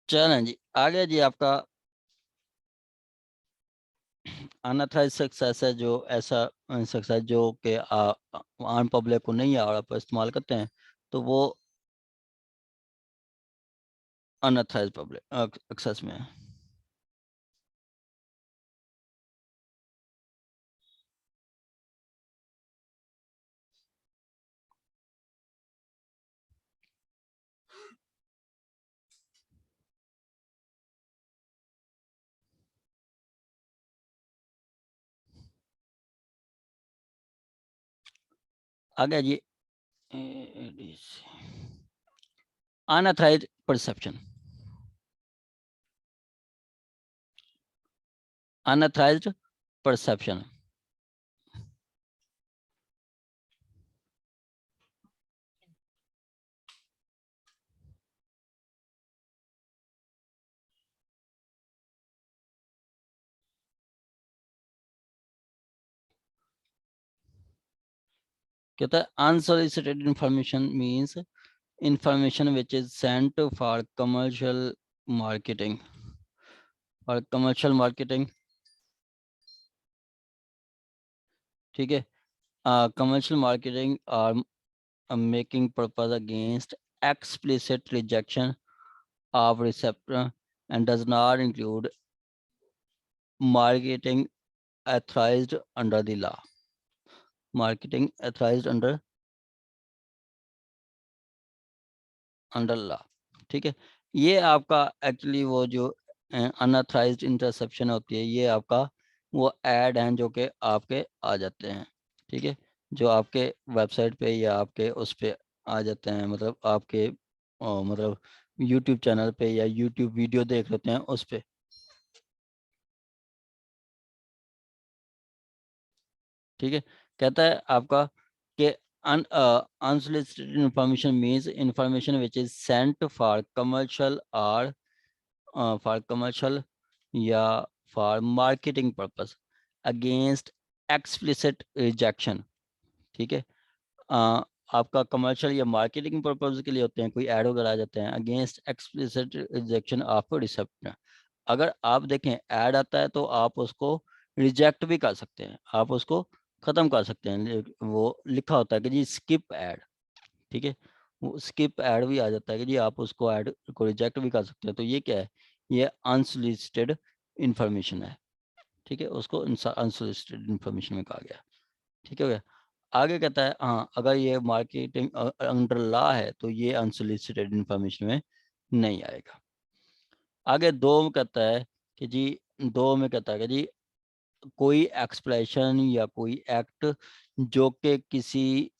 चलें जी, आगे जी आपका अनऑथराइज सक्सेस है, जो ऐसा सक्सेस जो कि आम पब्लिक को नहीं है और आप इस्तेमाल करते हैं, तो वो अनऑथराइज पब्लिक एक्सेस में है। आगे जी अनऑथराइज परसेप्शन। अनऑथराइज्ड परसेप्शन कहता है unsolicited information means information which is sent for commercial marketing. For commercial marketing, ठीक है। कमर्शियल मार्केटिंग और making purpose against explicit rejection of receptor and does not include marketing authorized under the law। marketing authorized under law, ठीक है। ये आपका actually वो जो unauthorised interception होती है, ये आपका वो ऐड हैं जो कि आपके आ जाते हैं, ठीक है, जो आपके वेबसाइट पे या आपके उस पे आ जाते हैं, मतलब आपके मतलब यूट्यूब चैनल पे या यूट्यूब वीडियो देख लेते हैं उस पे, ठीक है। कहता है आपका कि unsolicited information means information which is sent for commercial और फॉर कमर्शियल या for marketing purpose against explicit rejection, ठीक है। आपका कमर्शियल या मार्केटिंग पर्पस के लिए होते हैं, कोई ऐड वगैरह आ जाते हैं, against explicit rejection of receptor. अगर आप देखें ऐड आता है तो आप उसको रिजेक्ट भी कर सकते हैं, आप उसको ख़त्म कर सकते हैं। वो लिखा होता है कि जी स्किप ऐड, ठीक है, वो स्किप ऐड भी आ जाता है कि जी आप उसको ऐड को रिजेक्ट भी कर सकते हैं। तो ये क्या है, ये अनसोलिसिटेड इंफॉर्मेशन है, ठीक है, उसको अनसोलिसिटेड इंफॉर्मेशन में कहा गया, ठीक है। आगे कहता है हाँ, अगर ये मार्केटिंग अंडर लॉ है तो ये अनसोलिसिटेड इंफॉर्मेशन में नहीं आएगा। आगे दो में कहता है कि जी, दो में कहता है कि जी कोई एक्सप्रेशन या कोई एक्ट जो कि किसी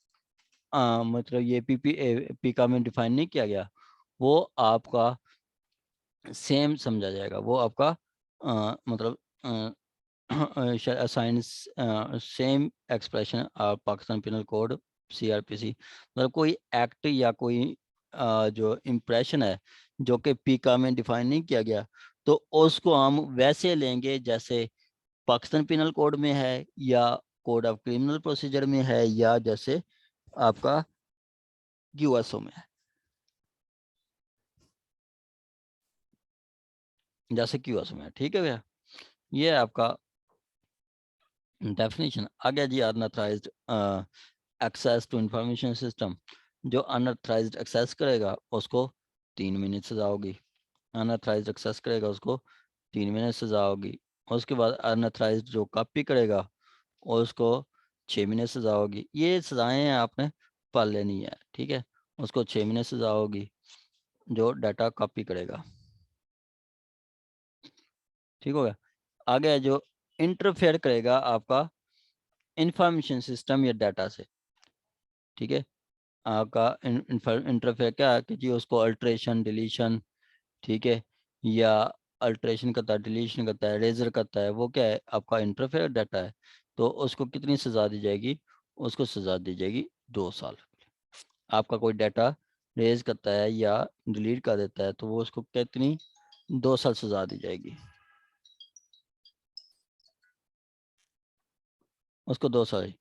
मतलब ये पीका में डिफाइन नहीं किया गया, वो आपका सेम समझा जाएगा, वो आपका मतलब science same expression Pakistan penal code CRPC, मतलब कोई एक्ट या कोई जो इम्प्रेशन है जो कि पीका में डिफाइन नहीं किया गया, तो उसको हम वैसे लेंगे जैसे पाकिस्तान पिनल कोड में है या कोड ऑफ क्रिमिनल प्रोसीजर में है या जैसे आपका QSO में है, जैसे QSO में है, ठीक है भैया। ये आपका डेफिनेशन। आगे जी unauthorised access to information system, जो अनऑथराइज्ड एक्सेस करेगा उसको 3 महीने सजा होगी। अनऑथराइज्ड एक्सेस करेगा उसको 3 महीने सजा होगी। उसके बाद अनऑथराइज्ड जो कॉपी करेगा उसको 6 महीने सजा होगी। ये सजाएं आपने पढ़ लेनी है, ठीक है। उसको 6 महीने सजा होगी जो डाटा कॉपी करेगा, ठीक हो गया। आगे जो इंटरफेयर करेगा आपका इंफॉर्मेशन सिस्टम या डाटा से, ठीक है। आपका इंटरफेयर क्या है कि जी उसको अल्ट्रेशन डिलीशन, ठीक है, या अल्ट्रेशन करता है, डिलीशन करता है, रेजर करता है, वो क्या है आपका इंटरफेयर डाटा है। तो उसको कितनी सज़ा दी जाएगी, उसको सज़ा दी जाएगी 2 साल। आपका कोई डाटा रेज करता है या डिलीट कर देता है तो वो उसको कितनी 2 साल सज़ा दी जाएगी, उसको 2 साल।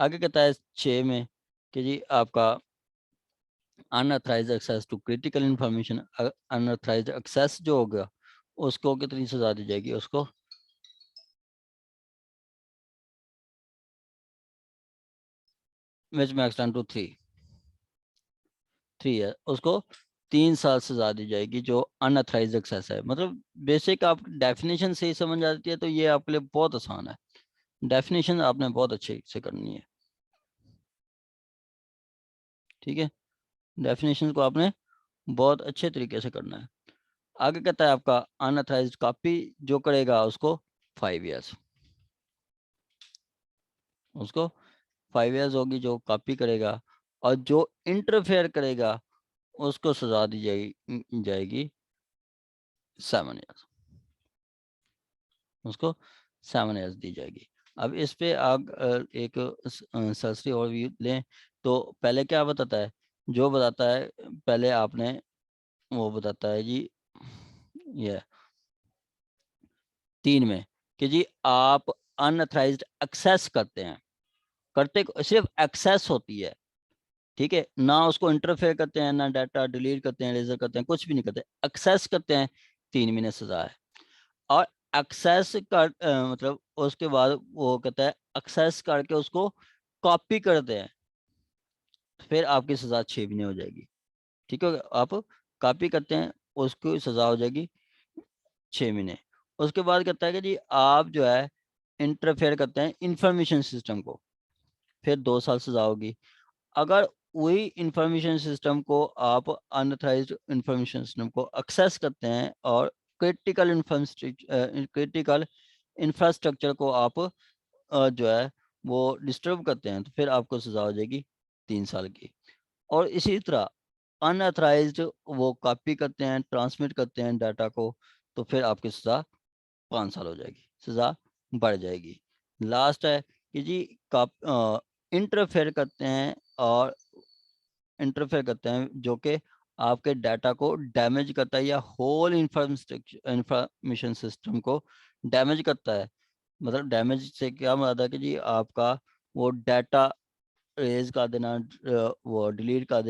आगे कहता है 6 में कि जी आपका unauthorised access to critical information, unauthorised access जो होगा उसको कितनी सजा दी जाएगी, उसको विच में एक्सटेंड टू 3 है, उसको 3 साल सजा दी जाएगी जो अनऑथराइज्ड एक्सेस है। मतलब बेसिक आप डेफिनेशन से ही समझ आती है तो ये आपके लिए बहुत आसान है। डेफिनेशन आपने बहुत अच्छे से करनी है, ठीक है। डेफिनेशन को आपने बहुत अच्छे तरीके से करना है। आगे कहता है आपका अनऑथराइज्ड कॉपी जो करेगा उसको 5 ईयर्स, उसको 5 ईयर्स होगी जो कॉपी करेगा, और जो इंटरफेयर करेगा उसको सजा दी जाएगी 7 ईयर्स, उसको 7 ईयर्स दी जाएगी। अब इस पे आप एक सरसरी ओवरव्यू लें तो पहले क्या बताता है, जो बताता है पहले आपने वो बताता है जी ये 3 में कि जी आप अनऑथराइज्ड एक्सेस करते हैं, करते सिर्फ एक्सेस होती है, ठीक है, ना उसको इंटरफेयर करते हैं, ना डाटा डिलीट करते हैं, रेजर करते हैं, कुछ भी नहीं करते, एक्सेस करते हैं, 3 महीने सजा है। और एक्सेस कर मतलब उसके बाद वो कहता है एक्सेस करके उसको कॉपी करते हैं, फिर आपकी सजा 6 महीने हो जाएगी, ठीक है। आप कॉपी करते हैं उसकी सजा हो जाएगी 6 महीने। उसके बाद कहता है कि जी आप जो है इंटरफेयर करते हैं इंफॉर्मेशन सिस्टम को, फिर 2 साल सजा होगी। अगर वही इंफॉर्मेशन सिस्टम को आप अनऑथराइज्ड इंफॉर्मेशन सिस्टम को एक्सेस करते हैं और क्रिटिकल क्रिटिकल इंफ्रास्ट्रक्चर को आप जो है वो डिस्टर्ब करते हैं, तो फिर आपको सजा हो जाएगी 3 साल की। और इसी तरह अनऑथराइज्ड वो कॉपी करते हैं, ट्रांसमिट करते हैं डाटा को, तो फिर आपकी सजा 5 साल हो जाएगी, सजा बढ़ जाएगी। लास्ट है कि जी इंटरफेयर करते हैं, और इंटरफेयर करते हैं जो कि आपके डाटा को डैमेज करता है या होल इंफॉर्मेशन सिस्टम को डैमेज करता है। मतलब डैमेज से क्या मतलब है कि जी आपका वो डाटा रेज कर देना, वो डिलीट कर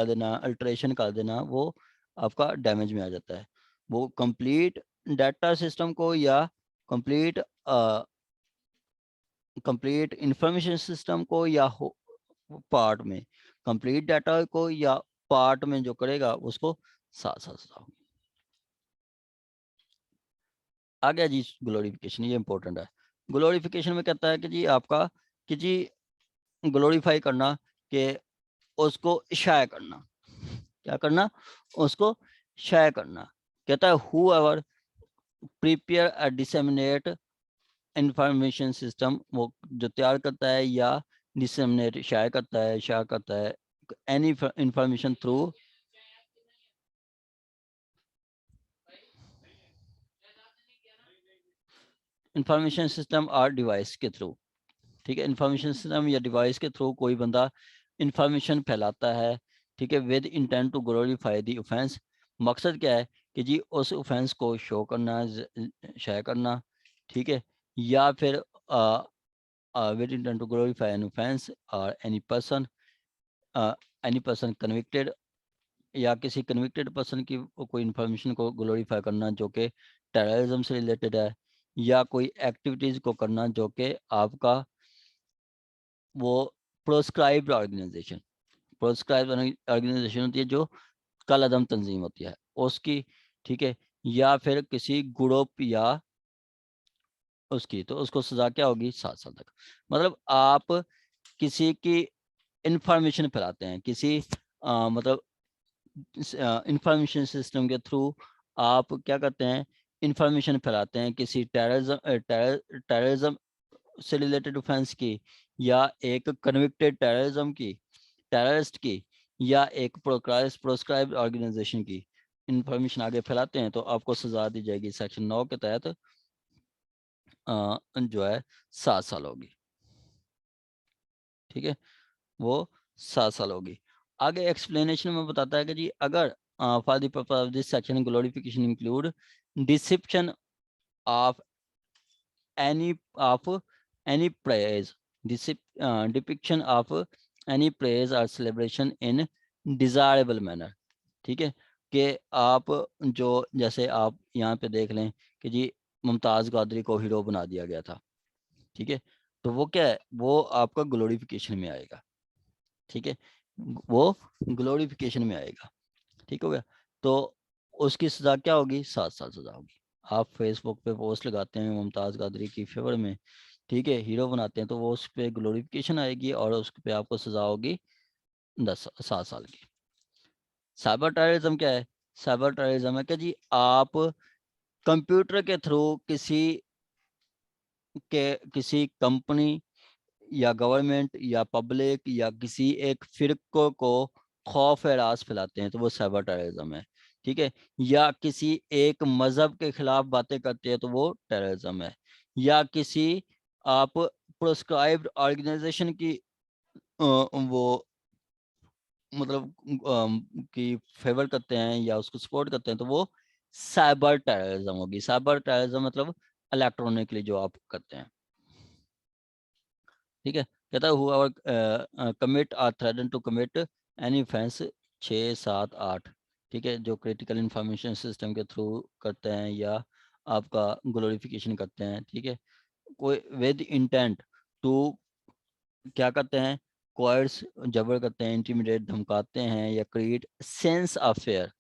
देना, अल्टरेशन कर देना, वो आपका डैमेज में आ जाता है। वो कंप्लीट डाटा सिस्टम को या कंप्लीट कंप्लीट इंफॉर्मेशन सिस्टम को या पार्ट में, कंप्लीट डाटा को या पार्ट में जो करेगा उसको 7 साल सजा होगी। आ गया जी ग्लोरिफिकेशन, ये इंपॉर्टेंट है। ग्लोरिफिकेशन में कहता है कि जी आपका कि जी ग्लोरीफाई करना, कि उसको शाया करना, क्या करना, उसको शाया करना। कहता है who ever prepare a disseminate information system, वो जो तैयार करता है या डिसेमिनेट शाया करता है any information through information system और डिवाइस के थ्रू, ठीक है। इंफॉर्मेशन सिस्टम या डिवाइस के थ्रू कोई बंदा इंफॉर्मेशन फैलाता है, ठीक है, with intent to glorify the offence. मकसद क्या है कि जी उस ऑफेंस को शो करना, शाया करना, ठीक है, या फिर with intent to glorify an offence और एनी पर्सन कन्विक्टेड, या किसी कन्विक्टेड पर्सन की कोई इंफॉर्मेशन को ग्लोरीफाई करना जो कि टेररिज्म से रिलेटेड है, या कोई एक्टिविटीज़ को करना जो कि आपका वो प्रोस्क्राइब्ड ऑर्गेनाइजेशन, प्रोस्क्राइब्ड ऑर्गेनाइजेशन होती है जो कालादम तंजीम होती है उसकी, ठीक है, या फिर किसी ग्रुप या उसकी, तो उसको सजा क्या होगी 7 साल तक। मतलब आप किसी की इंफॉर्मेशन फैलाते हैं, किसी मतलब इंफॉर्मेशन सिस्टम के थ्रू आप क्या करते हैं, इंफॉर्मेशन फैलाते हैं किसी टेररिज्म से रिलेटेड ऑफेंस की, या एक कन्विक्टेड टेररिज्म की, टेररिस्ट की, या एक प्रोस्क्राइब्ड ऑर्गेनाइजेशन की इंफॉर्मेशन आगे फैलाते हैं, तो आपको सजा दी जाएगी सेक्शन 9 के तहत जो है 7 साल होगी, ठीक है, वो 7 साल होगी। आगे एक्सप्लेनेशन में बताता है कि जी अगर for the purpose of this section glorification include description of any of any praise, depiction of any praise or celebration in desirable manner, ठीक है, कि आप जो जैसे आप यहाँ पे देख लें कि जी मुमताज़ कादरी को हीरो बना दिया गया था, ठीक है, तो वो क्या है, वो आपका ग्लोरिफिकेशन में आएगा, ठीक है, वो ग्लोरिफिकेशन में आएगा, ठीक हो गया। तो उसकी सज़ा क्या होगी, 7 साल सज़ा होगी। आप फेसबुक पे पोस्ट लगाते हैं मुमताज़ कादरी की फेवर में, ठीक है, हीरो बनाते हैं, तो वो उस पर ग्लोरिफिकेशन आएगी और उस पर आपको सज़ा होगी 7 साल की। साइबर टेररिज्म क्या है, साइबर टेररिज्म है कि जी आप कंप्यूटर के थ्रू किसी कंपनी या गवर्नमेंट या पब्लिक या किसी एक फिरको को खौफ हरास फैलाते हैं, तो वो साइबर टेररिज्म है, ठीक है। या किसी एक मजहब के खिलाफ बातें करते हैं, तो वो टेररिज्म है। या किसी आप प्रोस्क्राइब्ड ऑर्गेनाइजेशन की वो मतलब की फेवर करते हैं या उसको सपोर्ट करते हैं, तो वो साइबर टेररिज्म होगी। साइबर टेररिज्म मतलब इलेक्ट्रॉनिकली जो आप करते हैं, ठीक है। कहता है हुआ commit or threaten to commit any offence 6, 7, 8, ठीक है, जो क्रिटिकल इंफॉर्मेशन सिस्टम के थ्रू करते हैं या आपका ग्लोरिफिकेशन करते हैं, ठीक है, कोई विद इंटेंट टू क्या करते हैं, कोर्स जबर करते हैं, इंटिमिडेट धमकाते हैं या create sense of fair,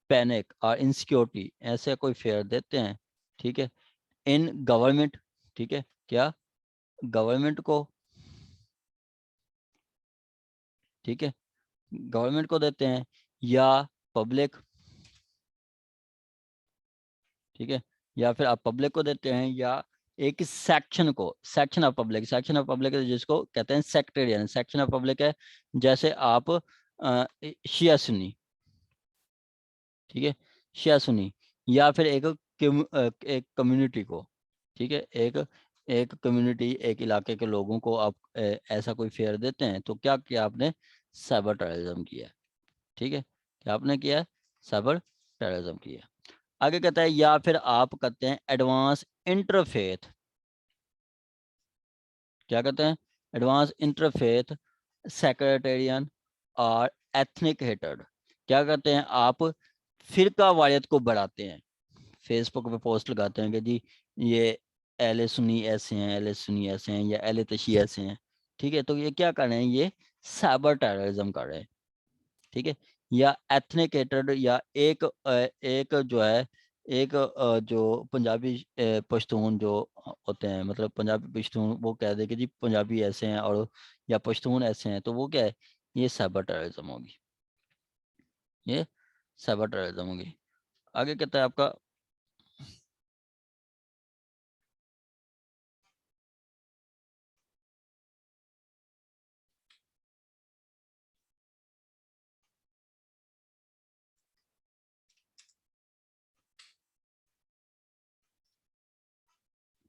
panic और इनसिक्योरिटी, ऐसे कोई फेयर देते हैं, ठीक है, इन गवर्नमेंट, ठीक है, क्या गवर्नमेंट को, ठीक है, गवर्नमेंट को देते हैं या पब्लिक, ठीक है, या फिर आप पब्लिक को देते हैं या एक सेक्शन को, section of public, section of public जिसको कहते हैं सेक्टेरियन, सेक्शन ऑफ पब्लिक है जैसे आप शिया सुन्नी, ठीक है, शिया सुन्नी, या फिर एक कम्युनिटी को, ठीक है, एक एक कम्युनिटी, एक इलाके के लोगों को आप ऐसा कोई फेयर देते हैं, तो क्या किया आपने, साइबर टेररिज्म किया, ठीक है, क्या आपने किया, साइबर टेररिज्म किया। आगे कहता है या फिर आप करते हैं एडवांस इंटरफेथ, क्या कहते हैं, एडवांस इंटरफेथ सेक्रेटेरियन और एथनिक हेटर्ड, क्या कहते हैं, आप फिरका वारियत को बढ़ाते हैं, फेसबुक पे पोस्ट लगाते हैं कि जी ये अहले सुन्नी ऐसे हैं, अहले सुन्नी ऐसे हैं या अहले तशी ऐसे हैं, ठीक है, तो ये क्या कर रहे हैं, ये साइबर टेररिज्म कर रहे हैं, ठीक है। या एथनिक हेट्रेड, या एक जो है, एक जो पंजाबी पश्तून जो होते हैं, मतलब पंजाबी पश्तून, वो कह दे कि जी पंजाबी ऐसे हैं और या पश्तून ऐसे हैं, तो वो क्या है, ये साइबर टेररिज्म होगी, ये साइबर टेररिज्म होगी। आगे कहता है आपका,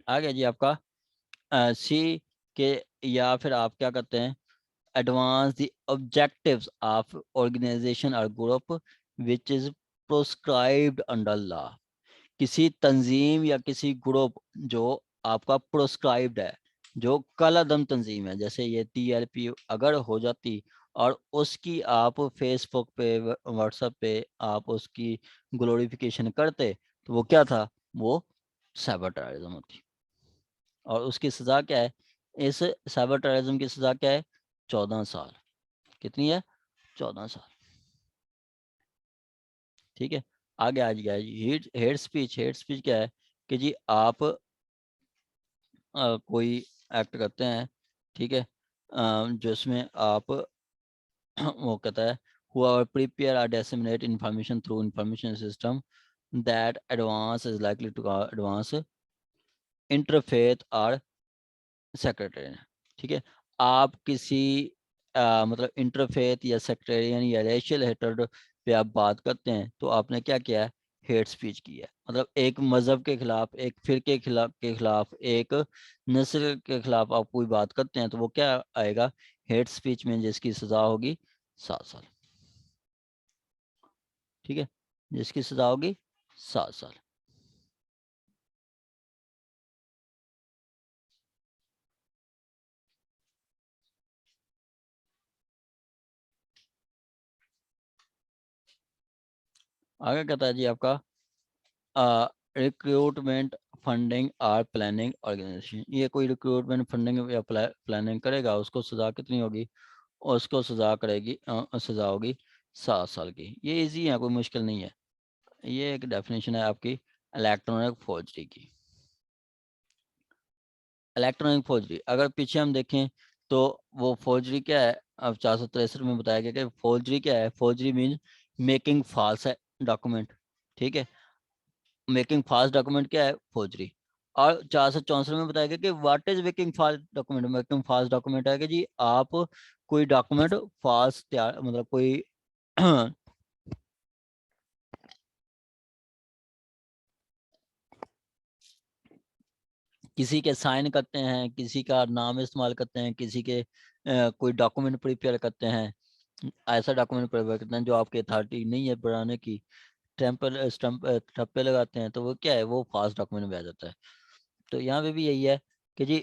आगे जी आपका सी के, या फिर आप क्या करते हैं, advance the objectives of organization or group which is prescribed under law, किसी तंजीम या किसी ग्रुप जो आपका प्रोस्क्राइब्ड है, जो कलादम तंजीम है, जैसे ये TLP अगर हो जाती और उसकी आप फेसबुक पे व्हाट्सएप पे आप उसकी ग्लोरिफिकेशन करते, तो वो क्या था, वो साइबर टेररिज्म होती। और उसकी सज़ा क्या है, इस साइबर टेररिज्म की सज़ा क्या है, 14 साल। कितनी है, 14 साल, ठीक है। आगे आ गया hate hate speech, hate speech क्या है कि जी आप कोई एक्ट करते हैं, ठीक है, जिसमें आप वो कहता है whoever prepare or disseminate information through information system that advance is likely to advance interfaith or सेक्रेटरियन, ठीक है, आप किसी मतलब इंटरफेथ या सेक्रेटरियन या रेशियल हेटर्ड पे आप बात करते हैं, तो आपने क्या किया है, हेट स्पीच की है, मतलब एक मजहब के खिलाफ, एक फिरके के खिलाफ, एक नस्ल के खिलाफ आप कोई बात करते हैं, तो वो क्या आएगा, हेट स्पीच में, जिसकी सजा होगी 7 साल, ठीक है, जिसकी सजा होगी 7 साल। आगे कहता है जी आपका रिक्रूटमेंट फंडिंग और प्लानिंग ऑर्गेनाइजेशन। ये कोई रिक्रूटमेंट फंडिंग या प्लानिंग करेगा, उसको सजा कितनी होगी? उसको सजा करेगी सजा होगी 7 साल की। ये इजी है, कोई मुश्किल नहीं है। ये एक डेफिनेशन है आपकी इलेक्ट्रॉनिक फोर्जरी की। इलेक्ट्रॉनिक फोर्जरी अगर पीछे हम देखें तो वो फोर्जरी क्या है? अब 463 में बताया गया कि फोर्जरी क्या है। Forgery mean making false document. ठीक है, मेकिंग फास्ट डॉक्यूमेंट क्या है? फोर्जरी। और 464 में बताया गया कि what is making fast document. Making fast document है कि जी आप कोई डॉक्यूमेंट फास्ट तैयार, मतलब कोई किसी के साइन करते हैं, किसी का नाम इस्तेमाल करते हैं, किसी के कोई डॉक्यूमेंट प्रिपेयर करते हैं, ऐसा डॉक्यूमेंट प्रिपेयर करते हैं जो आपकी अथॉरिटी नहीं है बनाने की, टेम्पल स्टम्प ठप्पे लगाते हैं, तो वो क्या है? वो फास्ट डॉक्यूमेंट में आ जाता है। तो यहाँ पे भी यही है कि जी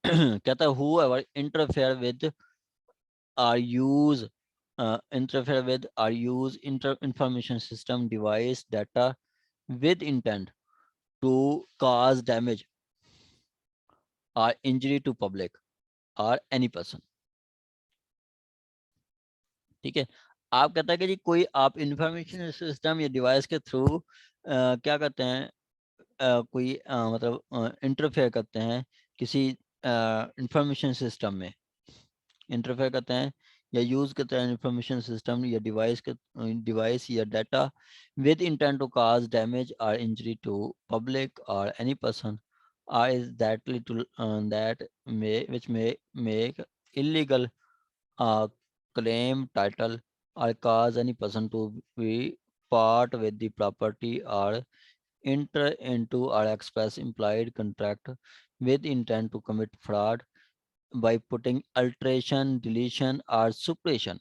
कहता है whoever interfere with or use interfere with or use information system device data with intent to cause damage or injury to public or any person। ठीक है, आप कहता है कि जी कोई आप इंफॉर्मेशन सिस्टम या डिवाइस के थ्रू क्या करते हैं? कोई मतलब इंटरफेयर करते हैं किसी इंफॉर्मेशन सिस्टम में, इंटरफेयर करते हैं या यूज करते हैं इंफॉर्मेशन सिस्टम या डिवाइस या data with intent to cause damage or injury to public or any person, or is that little that may which may make illegal claim title or cause any person to be part with the property or enter into or express implied contract with intent to commit fraud by putting alteration, deletion or suppression।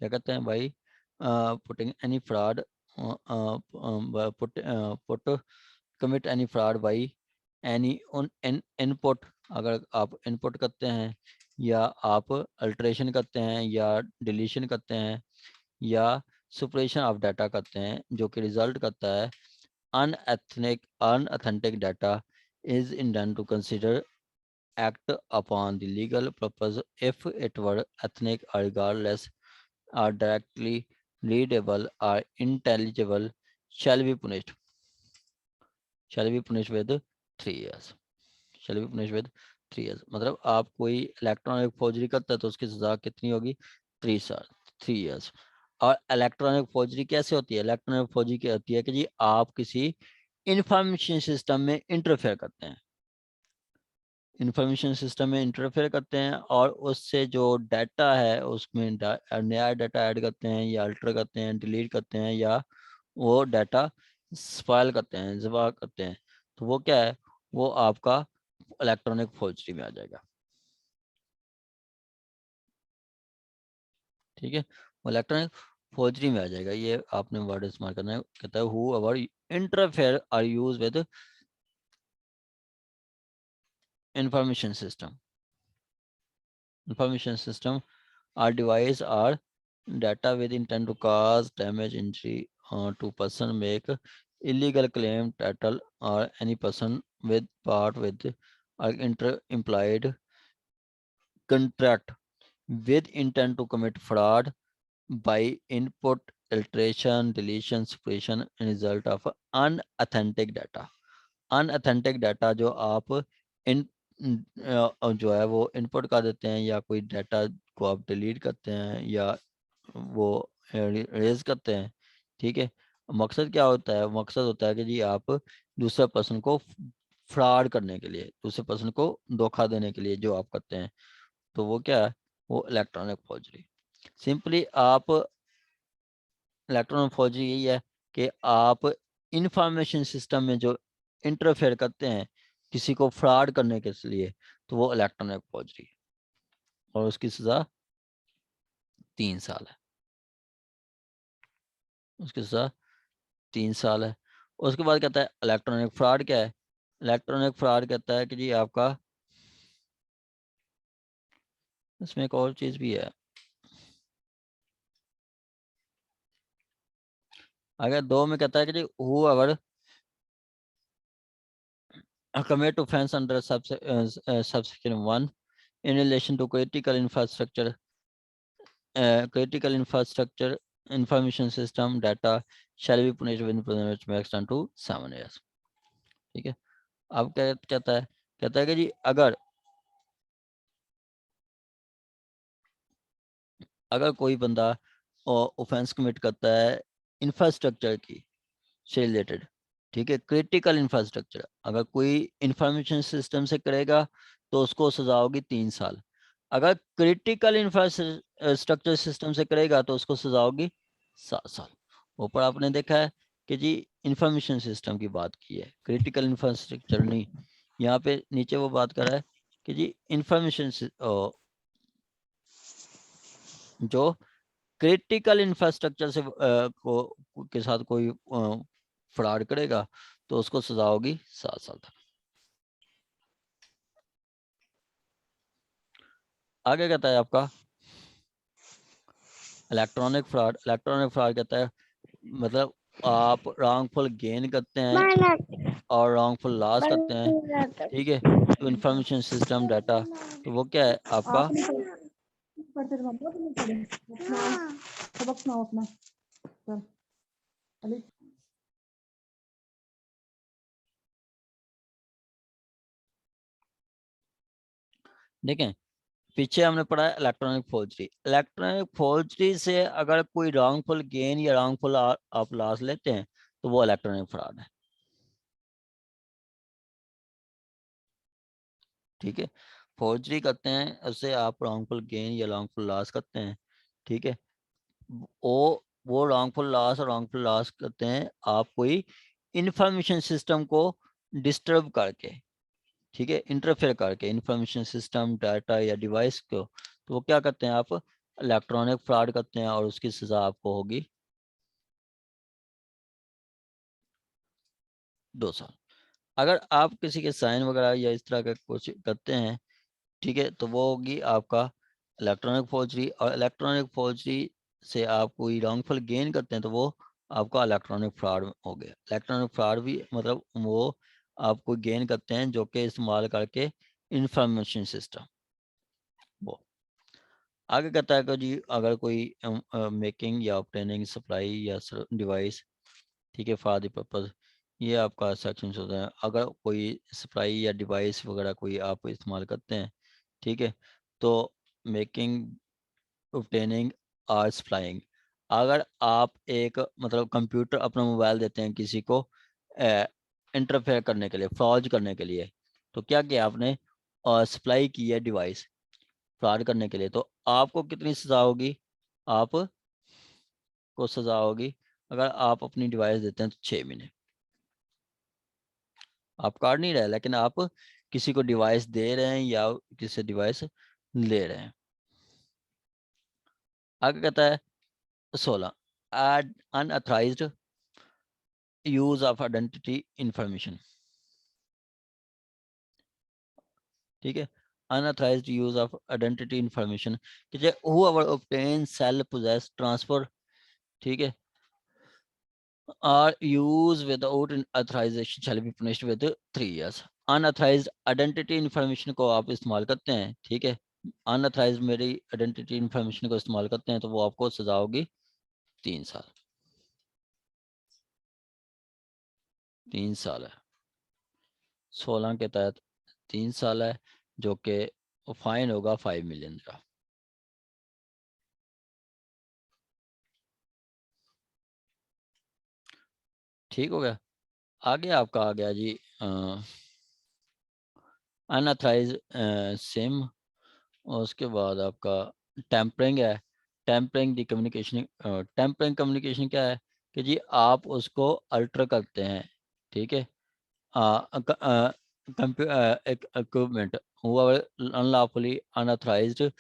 क्या कहते हैं भाई? Putting any fraud, put commit any fraud by any उन input. अगर आप input करते हैं या आप अल्ट्रेशन करते हैं या डिलीशन करते हैं या सुपरेशन ऑफ डाटा करते हैं जो कि रिजल्ट करता है unauthentic data is intend to consider act upon the legal purpose if it were ethnic or regardless or directly readable or intelligible shall be punished with 3 years। shall be punished with 3 years मतलब आप कोई electronic forgery करता है तो उसकी सजा कितनी होगी? 3 साल, 3 years। और इलेक्ट्रॉनिक फोर्जरी कैसे होती है? इलेक्ट्रॉनिक फोर्जरी क्या होती है कि जी आप किसी इंफॉर्मेशन सिस्टम में इंटरफेयर करते हैं, इंफॉर्मेशन सिस्टम में इंटरफेयर करते हैं और उससे जो डाटा है उसमें नया डाटा ऐड करते हैं या अल्टर करते हैं, डिलीट करते हैं या वो डाटा स्पाइल करते हैं, ज़बा करते हैं, तो वो क्या है? वो आपका इलेक्ट्रॉनिक फोर्जरी में आ जाएगा। ठीक है, वो इलेक्ट्रॉनिक फोर्जरी में आ जाएगा। ये आपने वर्ड इस्तेमाल करना है। कहता है whoever interfere or use with information system or device or data with intent to cause damage, injury to person, make illegal claim title or any person with part with or implied contract with intent to commit fraud by input, alteration, deletion, suppression result of unauthentic data। Unauthentic data जो आप इन जो है वो input कर देते हैं या कोई डाटा को आप डिलीट करते हैं या वो रेज करते हैं। ठीक है, मकसद क्या होता है? मकसद होता है कि जी आप दूसरे पर्सन को फ्रॉड करने के लिए, दूसरे पर्सन को धोखा देने के लिए जो आप करते हैं, तो वो क्या है? वो इलेक्ट्रॉनिक फॉर्जरी। सिंपली आप इलेक्ट्रॉनिक फॉर्जरी यही है कि आप इंफॉर्मेशन सिस्टम में जो इंटरफेयर करते हैं किसी को फ्रॉड करने के लिए, तो वो इलेक्ट्रॉनिक फॉर्जरी है और उसकी सजा 3 साल है। उसकी सजा 3 साल है। उसके बाद कहता है इलेक्ट्रॉनिक फ्रॉड क्या है? इलेक्ट्रॉनिक फ्रॉड कहता है कि जी आपका इसमें एक और चीज भी है, अगर 2 में कहता है कि whoever commit offense under subsection 1 in relation to critical infrastructure information system data shall be punished with maximum to 7 years। ठीक है, अब क्या कहता है, कहता है कि जी अगर कोई बंदा ऑफेंस कमिट करता है इंफ्रास्ट्रक्चर की से रिलेटेड, ठीक है, क्रिटिकल इंफ्रास्ट्रक्चर, अगर कोई इंफॉर्मेशन सिस्टम से करेगा तो उसको सजा होगी 3 साल, अगर क्रिटिकल इंफ्रास्ट्रक्चर सिस्टम से करेगा तो उसको सजा होगी 7 साल। ऊपर आपने देखा है कि जी इंफॉर्मेशन सिस्टम की बात की है, क्रिटिकल इंफ्रास्ट्रक्चर नहीं। यहाँ पे नीचे वो बात कर रहा है कि जी इंफॉर्मेशन जो क्रिटिकल इंफ्रास्ट्रक्चर से के साथ कोई फ्रॉड करेगा तो उसको सजा होगी 7 साल तक। आगे कहता है आपका इलेक्ट्रॉनिक फ्रॉड। इलेक्ट्रॉनिक फ्रॉड कहता है मतलब आप रॉन्गफुल गेन करते हैं और रॉन्गफुल लॉस करते हैं, ठीक है, तो इंफॉर्मेशन सिस्टम डाटा, तो वो क्या है आपका, सबक सुनाओ अपना। देखें पीछे हमने पढ़ा है इलेक्ट्रॉनिक फोर्जरी। इलेक्ट्रॉनिक फोर्जरी से अगर कोई रॉन्गफुल गेन या रॉन्गफुल आप लॉस लेते हैं तो वो इलेक्ट्रॉनिक फ्रॉड है। ठीक है, फोर्जरी करते हैं उससे आप रॉन्गफुल गेन या रॉन्गफुल लॉस करते हैं, ठीक है, वो रॉन्गफुल लॉस और रॉन्गफुल लॉस करते हैं आप कोई इंफॉर्मेशन सिस्टम को डिस्टर्ब करके, ठीक है, इंटरफेयर करके इंफॉर्मेशन सिस्टम डाटा या डिवाइस को, तो वो क्या करते हैं आप इलेक्ट्रॉनिक फ्रॉड करते हैं और उसकी सजा आपको होगी 2 साल। अगर आप किसी के साइन वगैरह या इस तरह का कुछ करते हैं, ठीक है, तो वो होगी आपका इलेक्ट्रॉनिक फोर्जरी। और इलेक्ट्रॉनिक फोर्जरी से आप कोई रॉन्गफुल गेन करते हैं तो वो आपका इलेक्ट्रॉनिक फ्रॉड हो गया। इलेक्ट्रॉनिक फ्रॉड भी मतलब वो आप कोई गेन करते हैं जो कि इस्तेमाल करके इंफॉर्मेशन सिस्टम। वो आगे कहता है कि जी अगर कोई मेकिंग या ऑब्टेनिंग सप्लाई या डिवाइस, ठीक है, फॉर द पर्पज, ये आपका सेक्शन होता है। अगर कोई सप्लाई या डिवाइस वगैरह कोई आप इस्तेमाल करते हैं, ठीक है, तो मेकिंग ऑब्टेनिंग और सप्लाइंग, अगर आप एक मतलब कंप्यूटर अपना मोबाइल देते हैं किसी को इंटरफेयर करने के लिए, फ्रॉड करने के लिए, तो क्या किया आपने और सप्लाई की है डिवाइस फ्रॉड करने के लिए, तो आपको कितनी सजा होगी, आप को सजा होगी अगर आप अपनी डिवाइस देते हैं तो 6 महीने। आप कार्ड नहीं रहे लेकिन आप किसी को डिवाइस दे रहे हैं या किसी डिवाइस ले रहे हैं। आगे कहता है 16 unauthorised use of identity information, ठीक है, unauthorised use of identity information कि जो whoever obtain sell possess transfer, ठीक है, or use without authorization shall be punished with 3 years। Unauthorised identity information को आप इस्तेमाल करते हैं, ठीक है, अनऑथराइज्ड मेरी आइडेंटिटी इंफॉर्मेशन को इस्तेमाल करते हैं तो वो आपको सजा होगी 3 साल। 3 साल है, 16 के तहत 3 साल है, जो कि फाइन होगा 5 मिलियन का। ठीक हो गया। आगे आपका आ गया जी अनऑथराइज सिम, और उसके बाद आपका टेम्परिंग है। टेम्परिंग दी कम्युनिकेशन, टेम्परिंग कम्युनिकेशन क्या है कि जी आप उसको अल्टर करते हैं, ठीक है, equipment unlawfully unauthorised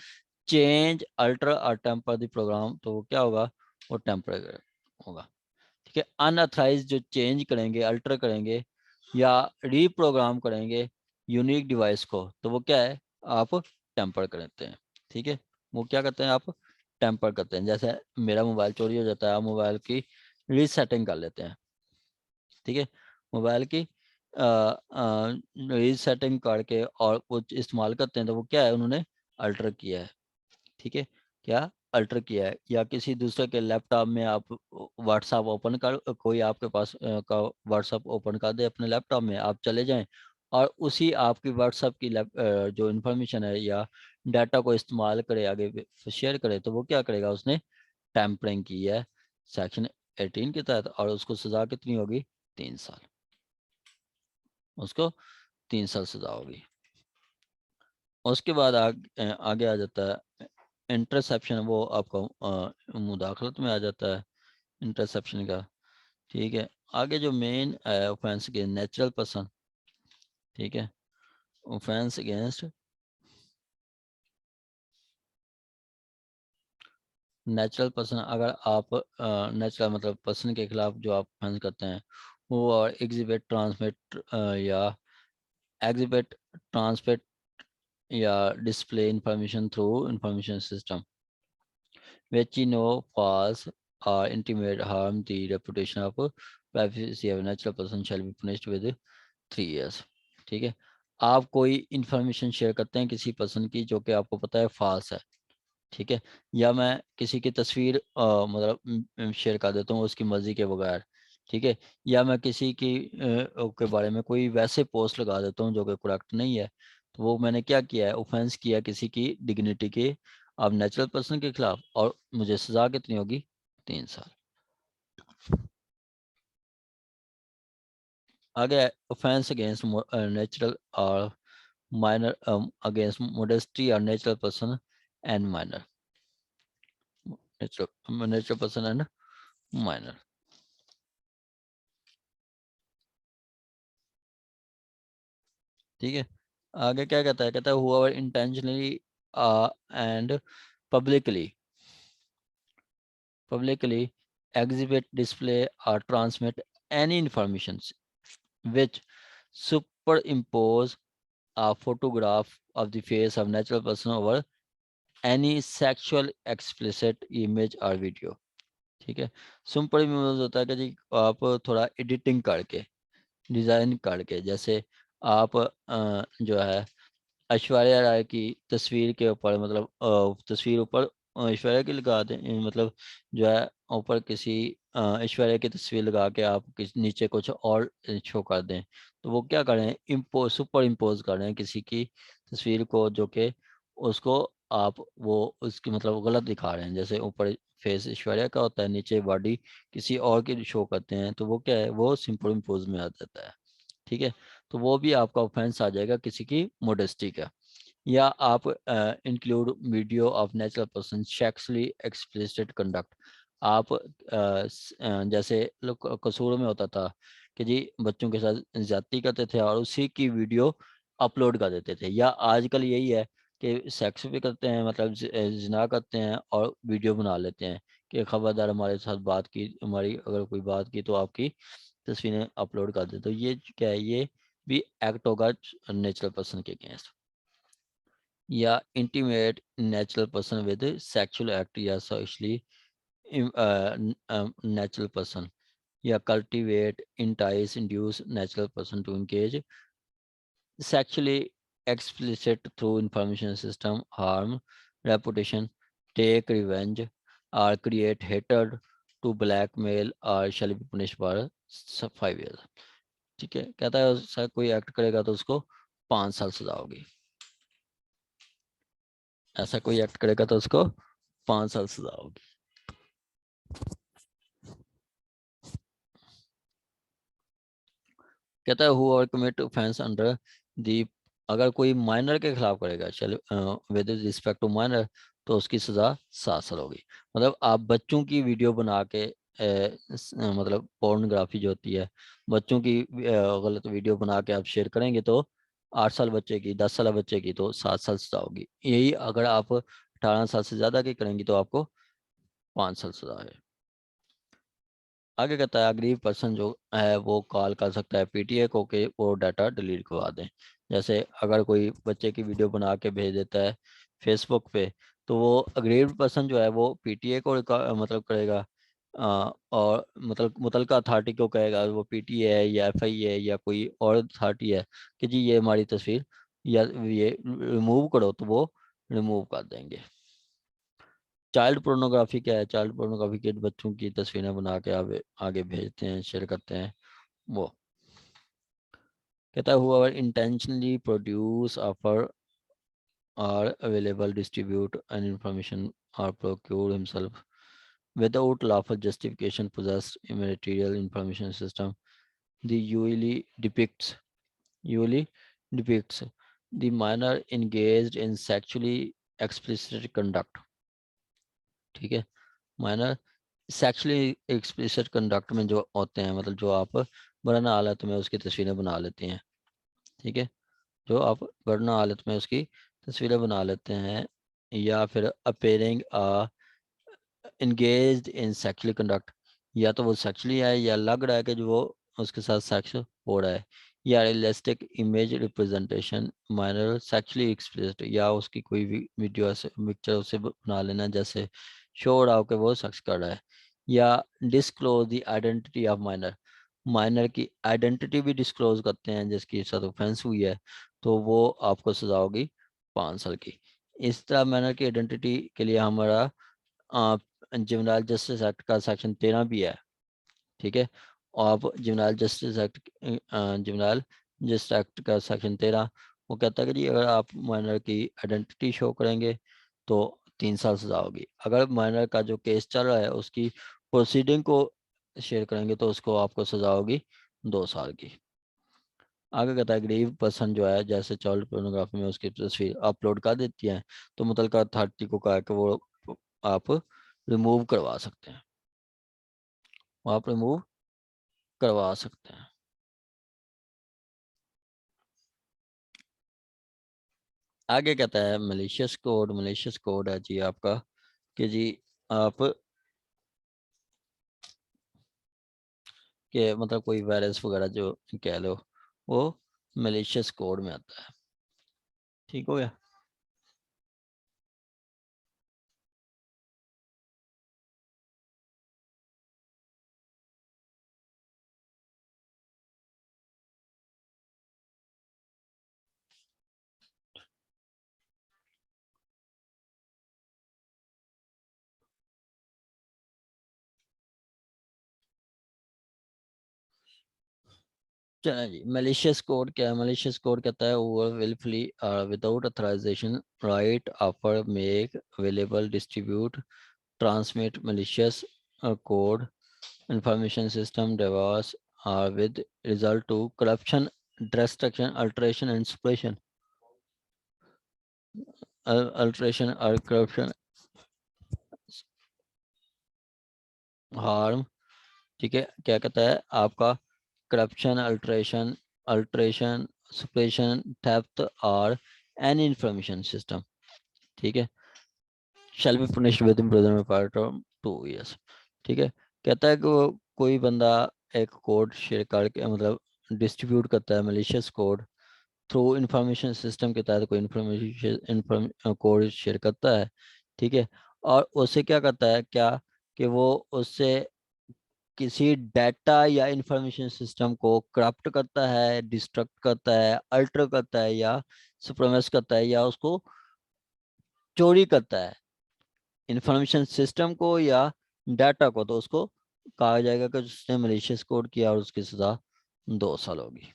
change alter और टेम्पर द प्रोग्राम, तो वो क्या होगा, वो टेम्पर होगा। ठीक है, अनऑथराइज जो चेंज करेंगे अल्टर करेंगे या रीप्रोग्राम करेंगे यूनिक डिवाइस को, तो वो क्या है, आप टेम्पर करते हैं। ठीक है, वो क्या करते हैं, आप टेम्पर करते हैं। जैसे मेरा मोबाइल चोरी हो जाता है, आप मोबाइल की रीसेटिंग कर लेते हैं। ठीक है, मोबाइल की रीसेटिंग करके और वो इस्तेमाल करते हैं, तो वो क्या है, उन्होंने अल्टर किया है। ठीक है, क्या अल्टर किया है। या किसी दूसरे के लैपटॉप में आप व्हाट्सएप ओपन कर, कोई आपके पास का व्हाट्सएप ओपन कर दे अपने लैपटॉप में, आप चले जाएं और उसी आपकी व्हाट्सएप की जो इंफॉर्मेशन है या डाटा को इस्तेमाल करे, आगे शेयर करे, तो वो क्या करेगा, उसने टैम्परिंग की है सेक्शन 18 के तहत, और उसको सजा कितनी होगी, 3 साल। उसको 3 साल सजा होगी। उसके बाद आगे आ जाता है इंटरसेप्शन, वो आपका मुदाखलत में आ जाता है इंटरसेप्शन का। ठीक है, आगे जो मेन ऑफेंस के नेचुरल पर्सन, ठीक है, ऑफेंस अगेंस्ट नेचुरल पर्सन, अगर आप नेचुरल मतलब पर्सन के खिलाफ जो आप ऑफेंस करते हैं, वो और एग्जिबिट ट्रांसमिट या एग्जिबिट ट्रांसमिट या display information through information system which you know false or intimate harm the reputation of privacy of a natural person shall be punished with 3 years। ठीक है, आप कोई इंफॉर्मेशन शेयर करते हैं किसी person की जो कि आपको पता है फाल्स है। ठीक है, या मैं किसी की तस्वीर मतलब शेयर कर देता हूँ उसकी मर्जी के बगैर। ठीक है, या मैं किसी की के बारे में कोई वैसे पोस्ट लगा देता हूँ जो कि करेक्ट नहीं है, तो वो मैंने क्या किया है, ऑफेंस किया किसी की डिग्निटी के, अब नेचुरल पर्सन के खिलाफ, और मुझे सजा कितनी होगी, 3 साल। आगे ऑफेंस अगेंस्ट नेचुरल और माइनर अगेंस्ट मोडेस्टी और natural person and minor, natural person and minor. ठीक है, आगे क्या कहता है, कहता है whoever intentionally and publicly exhibit, display or transmit any information which superimpose a photograph of the face of natural person over any sexual explicit image or video। ठीक है, सुपर इम्पोज होता है कि जी आप थोड़ा एडिटिंग करके, डिजाइन करके, जैसे आप जो है ऐश्वर्या राय की तस्वीर के ऊपर, मतलब तस्वीर ऊपर ऐश्वर्या की लगा दें, मतलब जो है ऊपर किसी ऐश्वर्या की तस्वीर लगा के आप नीचे कुछ और शो कर दें, तो वो क्या करें, सुपर इम्पोज कर रहे हैं किसी की तस्वीर को, जो कि उसको आप वो उसकी मतलब गलत दिखा रहे हैं। जैसे ऊपर फेस ऐश्वर्या का होता है, नीचे बॉडी किसी और की शो करते हैं, तो वो क्या है, वो सुपर इम्पोज में आ जाता है। ठीक है, तो वो भी आपका ऑफेंस आ जाएगा किसी की मोडेस्टी का। या आप include video of natural person sexually explicit conduct, आप जैसे लोग कसूर में होता था कि जी बच्चों के साथ ज्यादती करते थे और उसी की वीडियो अपलोड कर देते थे, या आजकल यही है कि सेक्स भी करते हैं, मतलब जिना करते हैं और वीडियो बना लेते हैं कि खबरदार हमारे साथ बात की, हमारी अगर कोई बात की तो आपकी तस्वीरें अपलोड कर दे। तो ये क्या है, ये भी एक्ट होगा नेचुरल पर्सन के अगेंस्ट। या intimate natural person with sexual act या सेक्सुअली नेचुरल पर्सन, या cultivate entice induce natural person to engage sexually explicit through information system, harm reputation, take revenge or create hatred to blackmail or shall be punished for 5 years। ठीक है, कहता है ऐसा कोई act करेगा तो उसको 5 साल सजा होगी। ऐसा कोई एक्ट करेगा तो उसको 5 साल सजा होगी। कहता है whoever commit offense under the, अगर कोई माइनर के खिलाफ करेगा, चल विद रिस्पेक्ट टू माइनर, तो उसकी सजा 7 साल होगी। मतलब आप बच्चों की वीडियो बना के मतलब पोर्नोग्राफी जो होती है, बच्चों की गलत वीडियो बना के आप शेयर करेंगे तो 8 साल बच्चे की, 10 साल बच्चे की तो 7 साल सजा होगी। यही अगर आप 18 साल से ज्यादा की करेंगी तो आपको 5 साल सजा है। आगे कहता है अग्रीव पर्सन जो है वो कॉल कर सकता है पीटीए को कि वो डाटा डिलीट करवा दें। जैसे अगर कोई बच्चे की वीडियो बना के भेज देता है फेसबुक पे, तो वो अग्रीव्ड पर्सन जो है वो पीटीए को मतलब करेगा, और मतलब मुतलका अथॉरिटी को कहेगा, वो पीटीए है या एफआई है या कोई और अथॉरिटी है कि जी ये हमारी तस्वीर या ये रिमूव करो, तो वो रिमूव कर देंगे। चाइल्ड पोर्नोग्राफी क्या है? चाइल्ड पोर्नोग्राफी के बच्चों की तस्वीरें बना के आगे भेजते हैं, शेयर करते हैं। वो कहता है whoever intentionally produce, offer or available, distribute an information or procure himself without lawful justification possess immaterial information system, the usually depicts the minor engaged in sexually explicit conduct। ठीक है, माइनर सेक्सुअली एक्सप्लिसिट कंडक्ट में जो होते हैं, मतलब जो आप वरना हालत में उसकी तस्वीरें बना लेते हैं। ठीक है, जो आप वरना हालत में उसकी तस्वीरें बना लेते हैं, या फिर अपेयरिंग इंगेज्ड इन सेक्सुअली कंडक्ट, या तो वो सेक्सुअली है या लग रहा है कि जो वो उसके साथ सेक्स हो रहा है, या realistic image representation minor sexually explicit, या उसकी कोई भी वीडियो ऐसे पिक्चर उसे बना लेना जैसे शो रहा हो कि वो सेक्स कर रहा है, या disclose the identity of minor, minor की आइडेंटिटी भी डिस्क्लोज करते हैं जिसकी साथ ऑफेंस हुई है, तो वो आपको सजा होगी 5 साल की। इस तरह माइनर की आइडेंटिटी के लिए हमारा जुवेनाइल जस्टिस एक्ट का सेक्शन 13 भी है। ठीक है, और juvenile justice act juvenile justice act का सेक्शन 13 वो कहता है कि जी अगर आप माइनर की आइडेंटिटी शो करेंगे तो 3 साल सजा होगी। अगर माइनर का जो केस चल रहा है उसकी प्रोसीडिंग को शेयर करेंगे तो उसको आपको सजा होगी 2 साल की। आगे कहता है गरीब पर्सन जो है जैसे चाइल्ड पोर्नोग्राफी में उसकी तस्वीर अपलोड कर देती है तो मुतलका अथॉरिटी को कहा कि वो आप रिमूव करवा सकते हैं, आप रिमूव करवा सकते हैं। आगे कहता है मलिशियस कोड। मलिशियस कोड है जी आपका कि जी आप के मतलब कोई वायरस वगैरह जो कह लो वो मलिशियस कोड में आता है। ठीक हो गया। चलिए जी, मलिशियस कोड क्या है? मलिशियस कोड कहता है whoever wilfully without authorisation write offer make available distribute transmit malicious code information system device with result to corruption, destruction, alteration and suppression, alteration or corruption, harm। ठीक है, क्या कहता है आपका करप्शन, अल्ट्रेशन, suppression, theft और any information system। ठीक है, shall be punished with imprisonment for term 2 years। ठीक है, कहता है कि वो कोई बंदा एक कोड शेयर करके मतलब डिस्ट्रीब्यूट करता है malicious code through information system के तहत, कोई इंफॉर्मेशन कोड शेयर करता है। ठीक है, और उससे क्या करता है क्या कि वो उससे किसी डाटा या इंफॉर्मेशन सिस्टम को करप्ट करता है, डिस्ट्रक्ट करता है, अल्टर करता है या सुप्रीमेस करता है या उसको चोरी करता है इंफॉर्मेशन सिस्टम को या डाटा को, तो उसको कहा जाएगा कि उसने मलिशियस कोड किया और उसकी सजा 2 साल होगी।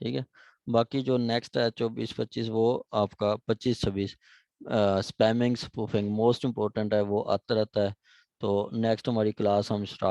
ठीक है, बाकी जो नेक्स्ट है 24-25 वो आपका 25-26 स्पैमिंग स्पूफिंग मोस्ट इम्पोर्टेंट है, वो आता रहता है। तो नेक्स्ट हमारी क्लास हम स्टार्ट